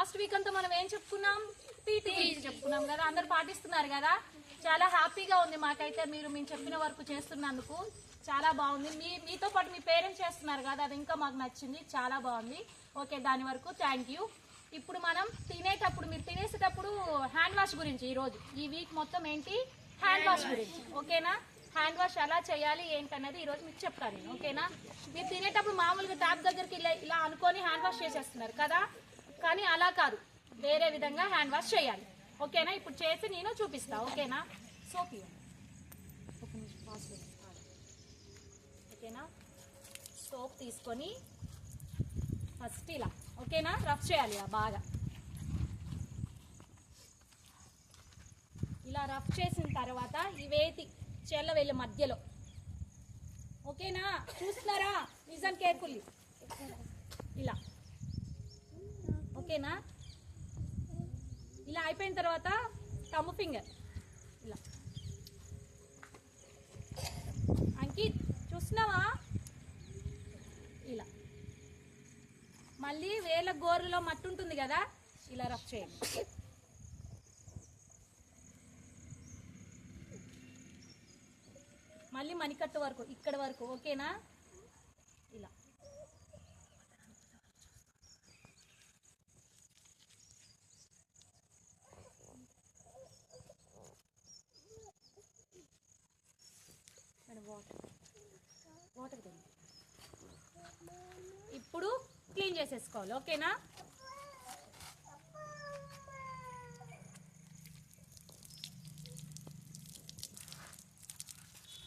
Last week అంతా మనం ఏం చెప్పుకున్నాం, పీటీ చెప్పుకున్నాం కదా, అందరు పాటిస్తున్నారు కదా. చాలా హ్యాపీగా ఉంది మాకైతే మీరు మేము చెప్పిన వరకు చేస్తున్నందుకు. చాలా బాగుంది. మీతో పాటు మీ పేరెంట్స్ చేస్తున్నారు కదా, అది ఇంకా మాకు నచ్చింది, చాలా బాగుంది. ఓకే, దాని వరకు థ్యాంక్ యూ. ఇప్పుడు మనం తినేటప్పుడు, మీరు తినేసేటప్పుడు హ్యాండ్ వాష్ గురించి ఈరోజు ఈ వీక్ మొత్తం ఏంటి, హ్యాండ్ వాష్ గురించి. ఓకేనా, హ్యాండ్ వాష్ ఎలా చేయాలి ఏంటనేది ఈరోజు మీకు చెప్తాను నేను. ఓకేనా, మీరు తినేటప్పుడు మామూలుగా ట్యాప్ దగ్గరికి ఇలా అనుకొని హ్యాండ్ వాష్ చేసేస్తున్నారు కదా, కానీ అలా కాదు, వేరే విధంగా హ్యాండ్ వాష్ చేయాలి. ఓకేనా, ఇప్పుడు చేసి నేను చూపిస్తా. ఓకేనా, సోప్ ఓకేనా, సోప్ తీసుకొని ఫస్ట్ ఇలా ఓకేనా రఫ్ చేయాలి బాగా. ఇలా రఫ్ చేసిన తర్వాత ఇవేతి చెల్ల వెళ్ళే మధ్యలో. ఓకేనా, చూస్తున్నారా, లిజన్ కేర్ఫుల్లీ. ఇలా ఓకేనా, ఇలా అయిపోయిన తర్వాత తమ్ము ఫింగర్ ఇలా. అంకిత్ చూస్తున్నావా, ఇలా. మళ్ళీ వేళ్ళ గోరులో మట్టి ఉంటుంది కదా, ఇలా రఫ్ చేయండి. మళ్ళీ మణికట్టు వరకు, ఇక్కడ వరకు. ఓకేనా, ఇలా. వాటర్ ఇప్పుడు క్లీన్ చేసేసుకోవాలి. ఓకేనా,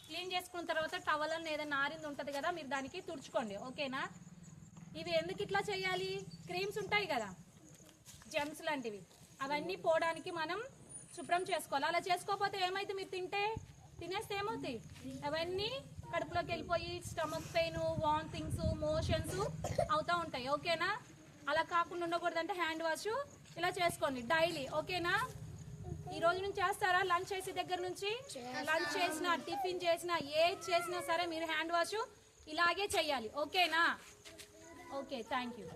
క్లీన్ చేసుకున్న తర్వాత టవల్ అని ఏదైనా ఆరింది ఉంటుంది కదా, మీరు దానికి తుడుచుకోండి. ఓకేనా, ఇవి ఎందుకు ఇట్లా చేయాలి, క్రీమ్స్ ఉంటాయి కదా, జెమ్స్ లాంటివి, అవన్నీ పోవడానికి మనం శుభ్రం చేసుకోవాలి. అలా చేసుకోకపోతే ఏమైతే, మీరు తినేస్తే ఏమవుతాయి, అవన్నీ కడుపులోకి వెళ్ళిపోయి స్టమక్ పెయిన్, వామిటింగ్స్, మోషన్స్ అవుతూ ఉంటాయి. ఓకేనా, అలా కాకుండా ఉండకూడదంటే హ్యాండ్ వాష్ ఇలా చేసుకోండి డైలీ. ఓకేనా, ఈ రోజు నుంచి చేస్తారా, లంచ్ చేసే దగ్గర నుంచి, లంచ్ చేసినా టిఫిన్ చేసినా ఏది చేసినా సరే మీరు హ్యాండ్ వాష్ ఇలాగే చేయాలి. ఓకేనా, ఓకే, థ్యాంక్ యూ.